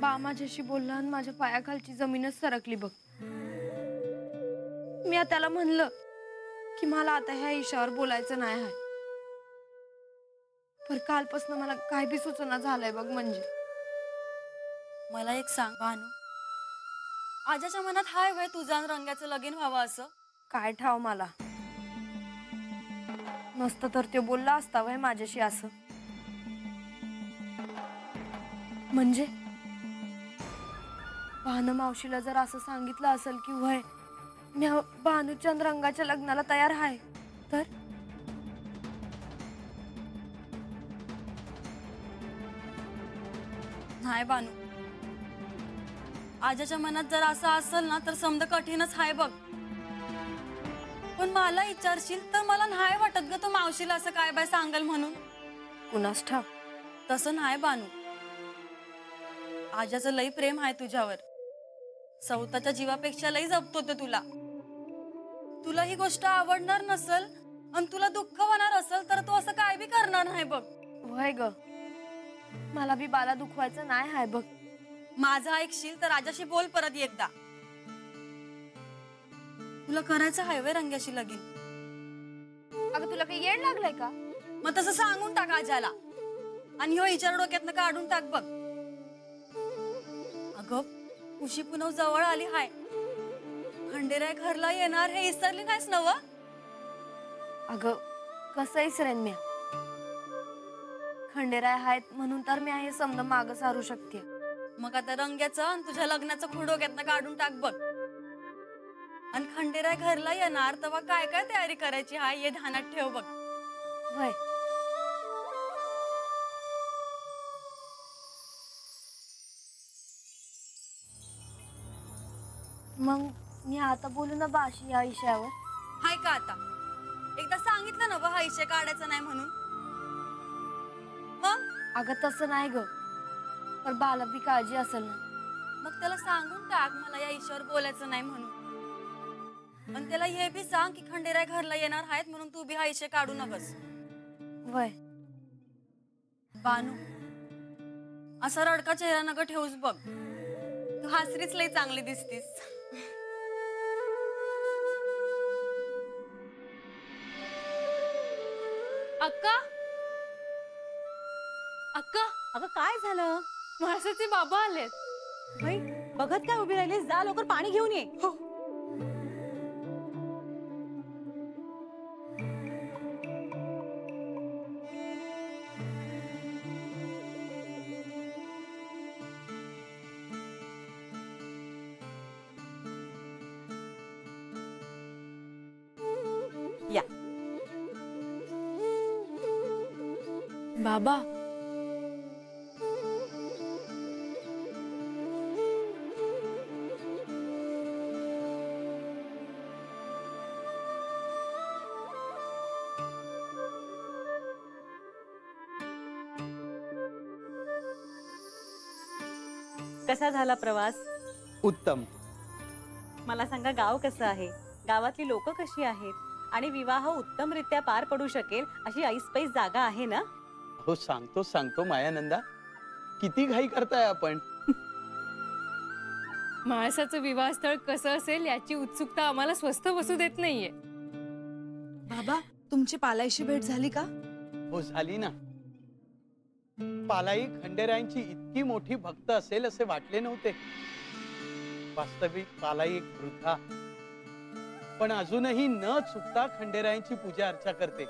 बा माझ्याशी बोलला आणि माझ्या पायाखालची जमीनच सरकली बघ। मी त्याला म्हणलं की मला आता ह्या विषयावर बोलायचं नाही आहे, पर कालपासून मला काय बी सुचना झालंय बघ। म्हणजे मला एक सांग भानू, आजाच्या मनात हाय वय तुझा आणि रंग्याचं लगीन व्हावं असं? काय ठाव मला, नसतं तर ते बोलला असता वय माझ्याशी असं। म्हणजे भानू मावशीला जर असं सांगितलं असेल की वय मी भानूच्या रंगाच्या लग्नाला तयार आहे, तर नाही भानू, आजाच्या मनात जर असं असेल ना तर समजा कठीणच आहे बघ। पण मला विचारशील तर मला नाही वाटत ग तो मावशीला असं काय बाय सांगल म्हणून। कुणास ठाव? तसं नाही भानू, आजाचं लई प्रेम आहे तुझ्यावर, स्वतःच्या जीवापेक्षा लई जपतो तो तुला। तुला ही गोष्ट आवडणार नसल आणि तुला दुःख होणार असेल तर तो असं काय बी करणार नाही बघ। वय ग, मला बी बाला दुखवायचं नाही हाय बघ। माझा ऐकशील तर राजाशी बोल परत एकदा। तुला करायचं हाय वय रंग्याशी लगीन? अगं तुला काही येड लागलंय का? मग तसं सांगून टाक आजाला आणि ह्यो विचार डोक्यातनं काढून टाक बघ। अगं उशी पुनव जवळ आली हाय, खंडेराय घरला येणार हे विसरली नाहीस नव? अगं कसं विसरेन म्या, खंडेराय आहेत म्हणून तर मी हे समज माग सारू शकते। मग आता रंग्याचं आणि तुझ्या लग्नाचं खूळ डोक्यातनं काढून टाक बघ। आणि खंडेराय घरला येणार तेव्हा काय काय तयारी करायची हाय हे ध्यानात ठेव बघ। वय मग मी आता बोलू ना बाशी या विषयावर? हाय का आता? एकदा सांगितलं ना हा विषय काढायचा नाही म्हणून। मग अगं तसं नाही ग, पर बाला बी काळजी असेल ना। मग त्याला सांगून टाक मला या विषयावर बोलायचं नाही म्हणून, आणि त्याला हे बी सांग की खंडेराय घरला येणार आहेत म्हणून तू बी हा विषय काढू नकस। वय बानू, असा रडका चेहरा नका ठेवूस बघ, तू हासरीच लई चांगली दिसतीस। अक्का, अक्का, अगं काय झालं? म्हाळसाचे बाबा आलेत। बाई बघत काय उभी राहिलीस, जा लवकर पाणी घेऊन ये। हो या बाबा, कसा झाला प्रवास? उत्तम। मला सांगा गाव कसं आहे, गावातली लोक कशी आहेत, आणि विवाह उत्तमरित्या पार पडू शकेल अशी ऐसपैस जागा आहे ना? हो सांगतो सांगतो मायानंदा, किती घाई करताय आपण? म्हाळसाचं विवाहस्थळ कसं असेल याची उत्सुकता आम्हाला स्वस्थ बसू देत नाहीये। बाबा, तुमची पालाईशी भेट झाली का? हो झाली ना। पालाई खंडेरायांची इतकी मोठी भक्त असेल असे वाटले नव्हते। वास्तविक पालाई एक वृद्धा, पण अजूनही न चुकता खंडेरायांची पूजा अर्चा करते।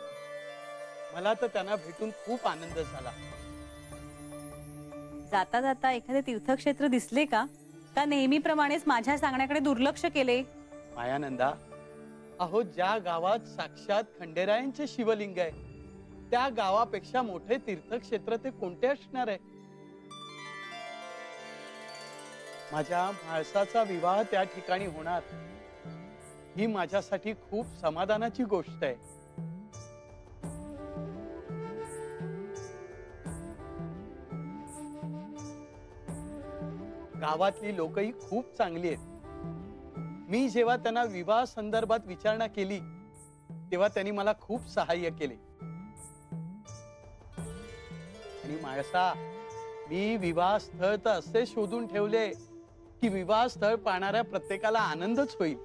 मला तर त्यांना भेटून खूप आनंद झाला। जाता जाता एखादे तीर्थक्षेत्र दिसले का नेहमीप्रमाणेच माझ्या सांगण्याकडे दुर्लक्ष केले? मायानंदा, अहो ज्या गावात साक्षात खंडेरायांचे शिवलिंग आहे त्या गावापेक्षा मोठे तीर्थक्षेत्र ते कोणते असणार आहे? माझ्या म्हाळसाचा विवाह त्या ठिकाणी होणार ही माझ्यासाठी खूप समाधानाची गोष्ट आहे। गावातली लोकही खूप चांगली आहेत। मी जेव्हा त्यांना विवाह संदर्भात विचारणा केली तेव्हा त्यांनी मला खूप सहाय्य केले। आणि म्हाळसा, मी विवाह स्थळ तर असे शोधून ठेवले की विवाह स्थळ पाहणाऱ्या प्रत्येकाला आनंदच होईल.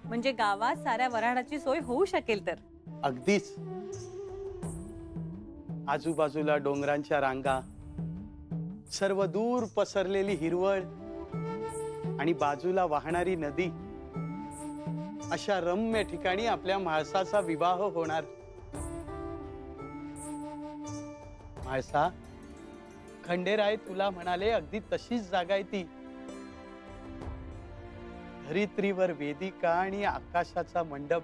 म्हणजे गावात साऱ्या वऱ्हाडाची सोय होऊ शकेल तर. अगदीच. आजूबाजूला डोंगरांच्या रांगा, सर्व दूर पसरलेली हिरवळ आणि बाजूला वाहणारी नदी, अशा रम्य ठिकाणी आपल्या म्हाळसाचा विवाह होणार. म्हाळसा, खंडेराय तुला म्हणाले अगदी तशीच जागा आहे ती. धरित्रीवर वेदिका आणि आकाशाचा मंडप.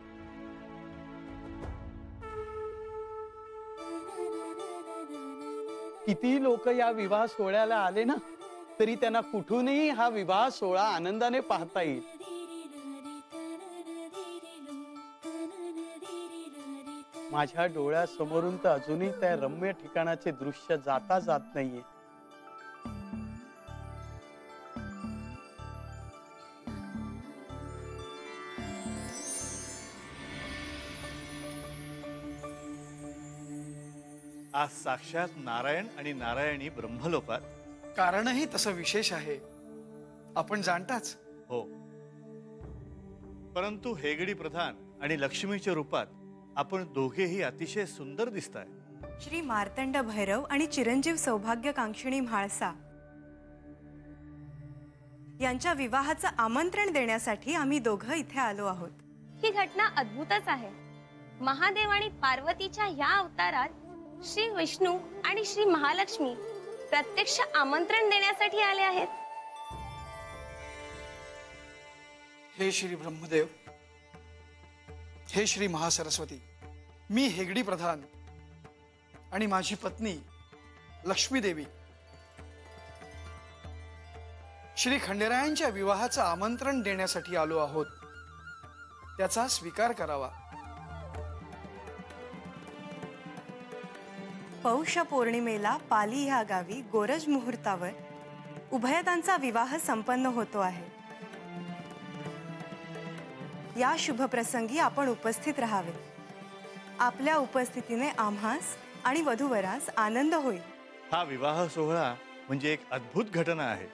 किती लोक या विवाह सोहळ्याला आले ना, तरी त्यांना कुठूनही हा विवाह सोहळा आनंदाने पाहता येईल. माझ्या डोळ्यासमोरून तर अजूनही त्या रम्य ठिकाणाचे दृश्य जाता जात नाहीये. आज साक्षात नारायण आणि नारायणी ब्रह्मलोकात. कारणही तसं विशेष आहे, आपण जाणताच. हो, परंतु हेगडी प्रधान आणि लक्ष्मीच्या रूपात आपण दोघेही अतिशय सुंदर दिसताय. श्री मार्तंड भैरव आणि चिरंजीव सौभाग्यकांक्षिणी म्हाळसा यांच्या विवाहाचं आमंत्रण देण्यासाठी आम्ही दोघं इथे आलो आहोत. ही घटना अद्भुतच आहे. महादेव आणि पार्वतीच्या या अवतारात श्री विष्णू आणि श्री महालक्ष्मी प्रत्यक्ष आमंत्रण देण्यासाठी आले आहेत. हे श्री ब्रह्मदेव, हे श्री महासरस्वती, मी हेगडी प्रधान आणि माझी पत्नी लक्ष्मी देवी श्री खंडेरायांच्या विवाहाचं आमंत्रण देण्यासाठी आलो आहोत. त्याचा स्वीकार करावा. पौष पौर्णिमेला पाली ह्या गावी गोरज मुहूर्तावर उभयतांचा विवाह संपन्न होतो आहे. या शुभ प्रसंगी आपण उपस्थित राहावे. आपल्या उपस्थितीने आम्हास आणि वधूवरास आनंद होईल. हा विवाह सोहळा म्हणजे एक अद्भुत घटना आहे.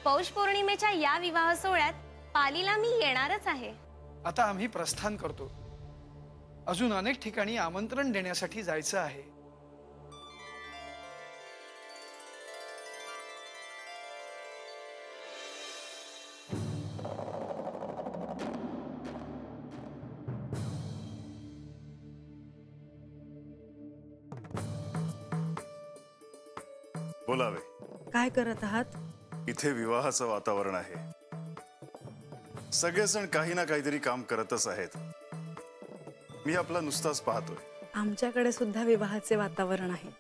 पौष पौर्णिमेच्या या विवाह सोहळ्यात पालीला मी येणारच आहे. आता आम्ही प्रस्थान करतो. अजून अनेक ठिकाणी आमंत्रण देण्यासाठी जायचं आहे. बोलावे. काय करत आहात? इथे विवाहाचं वातावरण आहे. सगळेजण काही ना काहीतरी काम करतच आहेत. मी आपला नुसताच पाहतोय. आमच्याकडे सुद्धा विवाहाचे वातावरण आहे.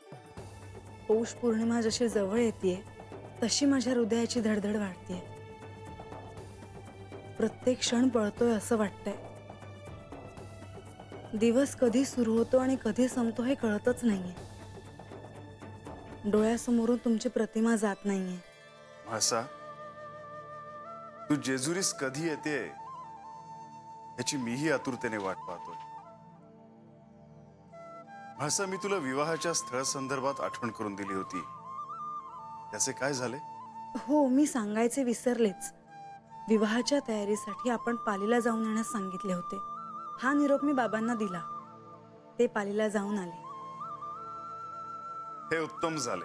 पौष पौर्णिमा जशी जवळ येते तशी माझ्या हृदयाची धडधड वाढते. प्रत्येक क्षण पळतोय असं वाटतंय. दिवस कधी सुरू होतो आणि कधी संपतो हे कळतच नाहीये. डोळ्यासमोरून तुमची प्रतिमा जात नाहीये. म्हाळसा, तू जेजुरीस कधी येते याची मीही आतुरतेने वाट पाहतोय. म्हाळसा, मी तुला विवाहाच्या स्थळ संदर्भात आठवण करून दिली होती. त्याचे काय झाले? हो, मी सांगायचे विसरलेच. विवाहाच्या तयारीसाठी आपण पालीला जाऊन येण्यास सांगितले होते. हा निरोप मी बाबांना दिला. ते पालीला जाऊन आले. हे उत्तम झाले.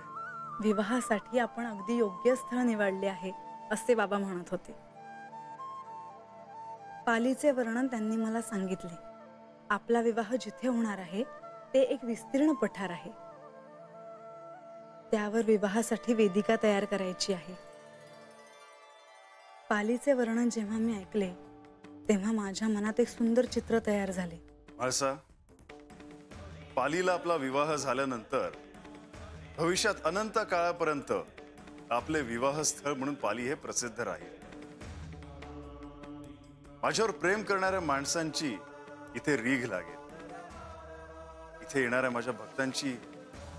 विवाहासाठी आपण अगदी योग्य स्थळ निवडले आहे असे बाबा म्हणत होते. पालीचे वर्णन त्यांनी मला सांगितले. आपला विवाह जिथे होणार आहे ते एक विस्तीर्ण पठार आहे. त्यावर विवाहासाठी वेदिका तयार करायची आहे. पालीचे वर्णन जेव्हा मी ऐकले तेव्हा माझ्या मनात एक सुंदर चित्र तयार झाले. म्हाळसा, पालीला आपला विवाह झाल्यानंतर भविष्यात अनंत काळापर्यंत आपले विवाह स्थळ म्हणून पाली हे प्रसिद्ध राहील. माझ्यावर प्रेम करणाऱ्या माणसांची इथे रीघ लागेल. इथे येणाऱ्या माझ्या भक्तांची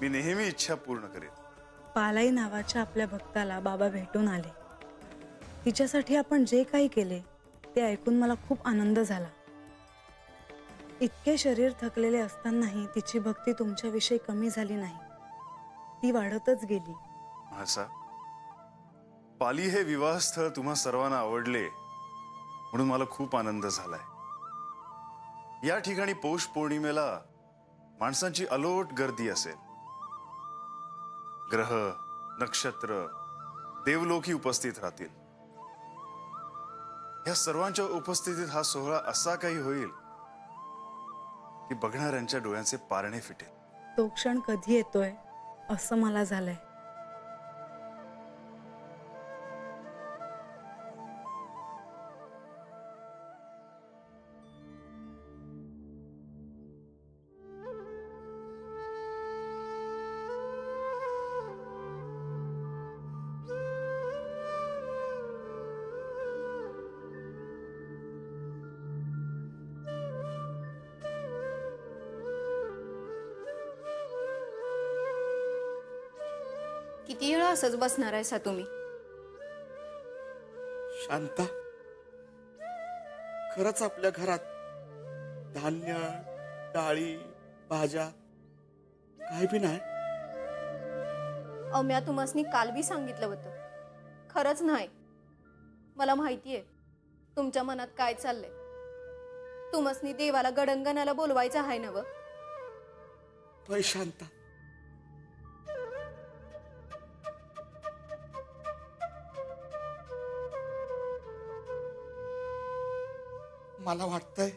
मी नेहमी इच्छा पूर्ण करेन. पालाई नावाच्या आपल्या भक्ताला बाबा भेटून आले. तिच्यासाठी आपण जे काही केले ते ऐकून मला खूप आनंद झाला. इतके शरीर थकलेले असतानाही तिची भक्ती तुमच्याविषयी कमी झाली नाही, ती वाढतच गेली. म्हाळसा, पाली हे विवाहस्थळ तुम्हा सर्वांना आवडले म्हणून मला खूप आनंद झालाय. या ठिकाणी पौष पौर्णिमेला माणसांची अलोट गर्दी असेल. ग्रह, नक्षत्र, देवलोकी उपस्थित राहतील. या सर्वांच्या उपस्थितीत हा सोहळा असा काही होईल की बघणाऱ्यांच्या डोळ्यांचे पारणे फिटेल. तो क्षण कधी येतोय असं मला झालंय. किती वेळा असंच बसणार आहे सा तुम्ही? शांता, खरंच आपल्या घरात धान्य, डाळी, भाज्या काही बी नाही? म्या तुम्हासनी काल बी सांगितलं होतं, खरंच नाही. मला माहितीये तुमच्या मनात काय चाललंय. तुम्हासनी देवाला गडंगणाला बोलवायचं आहे ना? होय शांता, मला वाटतंय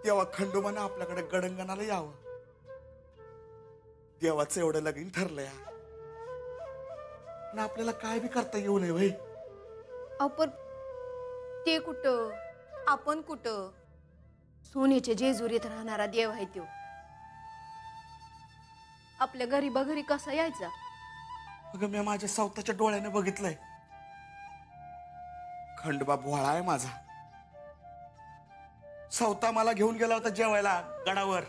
तेव्हा खंडोबानं आपल्याकडे गडंगणाला यावं. देवाचं एवढं लगीन ठरलंय आणि आपल्याला काय बी करता येऊ नये. भाई आपण ते कुठं, आपण कुठं? सोन्याच्या जेजुरीत राहणारा देव आहे तो. आपल्या गरीबा घरी कसा यायचा? अगं, मी माझ्या स्वतःच्या डोळ्याने बघितलंय. खंडोबा भोळा आहे माझा. स्वतः मला घेऊन गेला होता जेवायला गडावर.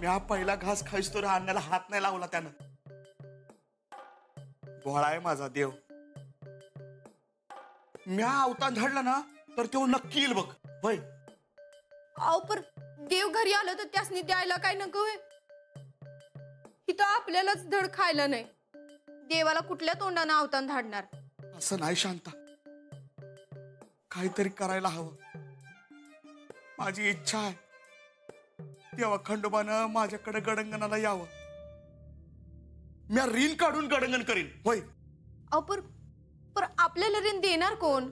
म्या पहिला घास खायच तो अन्नाला हात नाही लावला त्यानं. भोळा आहे माझा देव. म्या अवतार धडला ना तर तो नक्की येईल बघ. होय. पर देव घरी आलं तर त्यासनी द्यायला काय नको? इथं आपल्यालाच धड खायला नाही. देवाला कुठल्या तोंडानं अवतार धाडणार? असं नाही शांता, काहीतरी करायला हवं. माझी इच्छा आहे तेव्हा खंडोबानं माझ्याकडे गडंगणाला यावं. मी रीन काढून गडंगण करीन. होय. पर आपल्याला ऋण देणार कोण?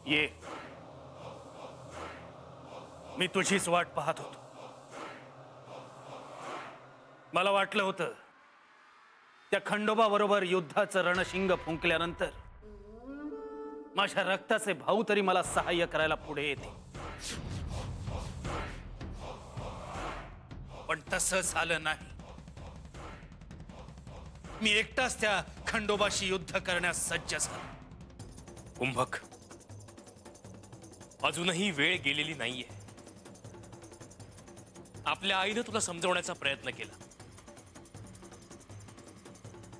ये, मी तुझीच वाट पाहत होतो. मला वाटलं होतं त्या खंडोबा बरोबर युद्धाचं रणशिंग फुंकल्यानंतर माझ्या रक्ताचे भाऊ तरी मला सहाय्य करायला पुढे येते. पण तसं झालं नाही. मी एकटाच त्या खंडोबाशी युद्ध करण्यास सज्ज झालो. कुंभक, अजूनही वेळ गेलेली नाहीये. आपल्या आईने तुला समजवण्याचा प्रयत्न केला.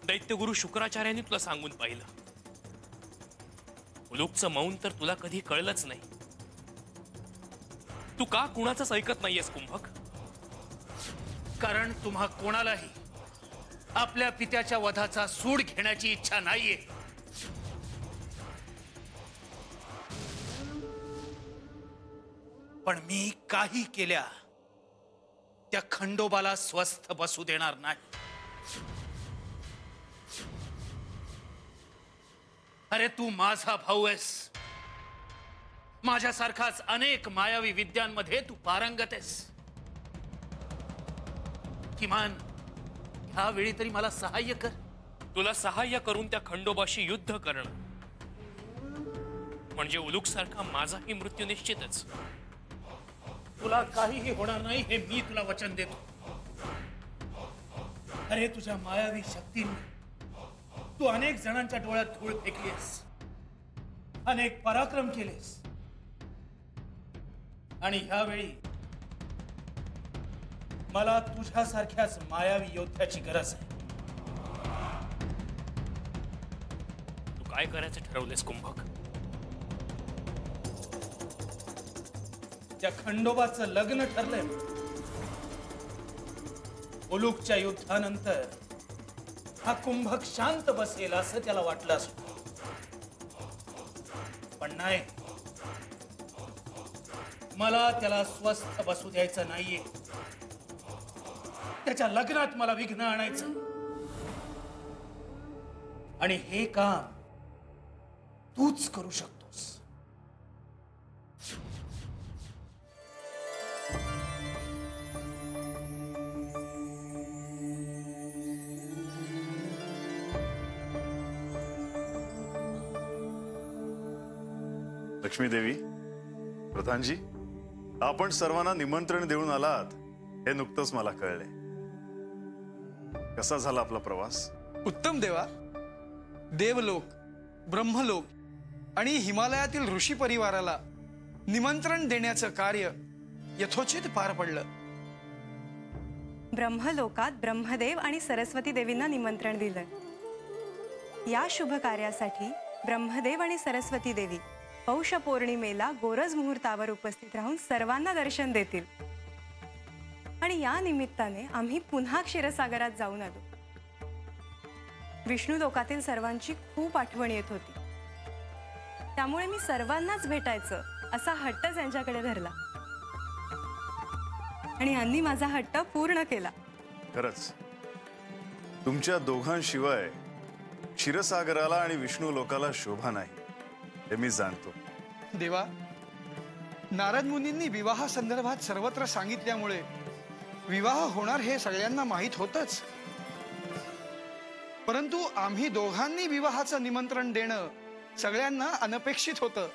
दैत्यगुरु शुक्राचार्यांनी तुला सांगून पाहिलं. उलूकचं मौन तर तुला कधी कळलंच नाही. तू का कुणाचंच ऐकत नाहीयेस कुंभक? कारण तुम्हा कोणालाही आपल्या पित्याच्या वधाचा सूड घेण्याची इच्छा नाहीये. पण मी काही केल्या त्या खंडोबाला स्वस्थ बसू देणार नाही. अरे तू माझा भाऊ आहेस, माझ्यासारखाच अनेक मायावी विद्यांमध्ये तू पारंगत आहेस. किमान ह्यावेळी तरी मला सहाय्य कर. तुला सहाय्य करून त्या खंडोबाशी युद्ध करणं म्हणजे उलूक सारखा माझाही मृत्यू निश्चितच. तुला काहीही होणार नाही हे मी तुला वचन देतो. अरे तुझ्या मायावी शक्तीने तू अनेक जणांच्या डोळ्यात धूळ फेकलीस, अनेक पराक्रम केलेस, आणि ह्यावेळी मला तुझ्यासारख्याच मायावी योद्ध्याची गरज आहे. तू काय करायचं ठरवलेस कुंभक? त्या खंडोबाचं लग्न ठरलंय. उलूकच्या युद्धानंतर हा कुंभक शांत बसेल असं त्याला वाटलं असतं, पण नाही. मला त्याला स्वस्थ बसू द्यायचं नाहीये. त्याच्या लग्नात मला विघ्न आणायचं, आणि हे काम तूच करू शकतोस. लक्ष्मी देवी, प्रधानजी, आपण सर्वांना निमंत्रण देऊन आलात हे नुकतंच मला कळलंय. कसा झाला आपला प्रवास? उत्तम देवा. देवलोक, ब्रह्मलोक आणि हिमालयातील ऋषी परिवाराला निमंत्रण देण्याचं कार्य यथोचित पार पडलं. ब्रह्मलोकात ब्रह्मदेव आणि सरस्वती देवींना निमंत्रण दिलं. या शुभ कार्यासाठी ब्रह्मदेव आणि सरस्वती देवी पौष पौर्णिमेला गोरज मुहूर्तावर उपस्थित राहून सर्वांना दर्शन देतील. आणि या निमित्ताने आम्ही पुन्हा क्षीरसागरात जाऊन आलो. विष्णू लोकातील सर्वांची खूप आठवण येत होती, त्यामुळे मी सर्वांनाच भेटायचं असा हट्ट त्यांच्याकडे धरला, आणि यांनी माझा हट्ट पूर्ण केला. खरंच तुमच्या दोघांशिवाय क्षीरसागराला आणि विष्णू लोकाला शोभा नाही हे मी जाणतो. देवा, नारद मुनींनी विवाह संदर्भात सर्वत्र सांगितल्यामुळे विवाह होणार हे सगळ्यांना माहीत होतच, परंतु आम्ही दोघांनी विवाहाचं निमंत्रण देणं सगळ्यांना अनपेक्षित होतं.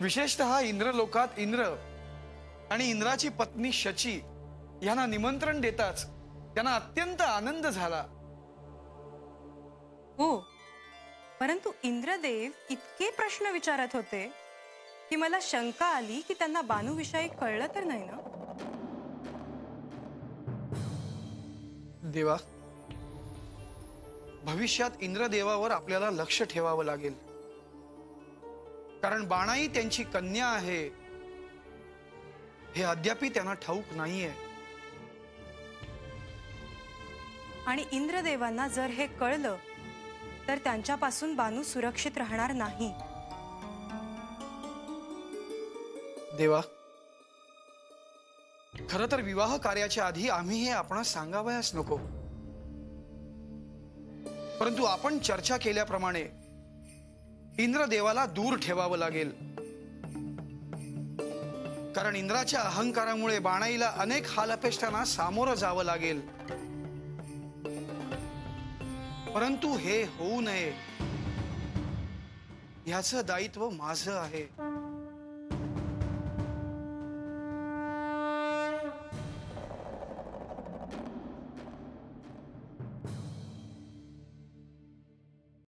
विशेषतः इंद्रलोकात इंद्र आणि इंद्राची पत्नी शची यांना निमंत्रण देताच त्यांना अत्यंत आनंद झाला. हो, परंतु इंद्रदेव इतके प्रश्न विचारत होते की मला शंका आली की त्यांना बानूविषयी कळलं तर नाही ना. देवा, भविष्यात इंद्रदेवावर आपल्याला लक्ष ठेवावं लागेल, कारण बाणाई त्यांची कन्या आहे हे अद्यापि त्यांना ठाऊक नाहीये. आणि इंद्रदेवांना जर हे कळलं तर त्यांच्यापासून बानू सुरक्षित राहणार नाही. देवा, खरं तर विवाह कार्याच्या आधी आम्ही हे आपणास सांगावयास नको, परंतु आपण चर्चा केल्याप्रमाणे इंद्रदेवाला दूर ठेवावं लागेल, कारण इंद्राच्या अहंकारामुळे बाणाईला अनेक हालअपेष्टांना सामोरं जावं लागेल. परंतु हे होऊ नये याचं दायित्व माझं आहे.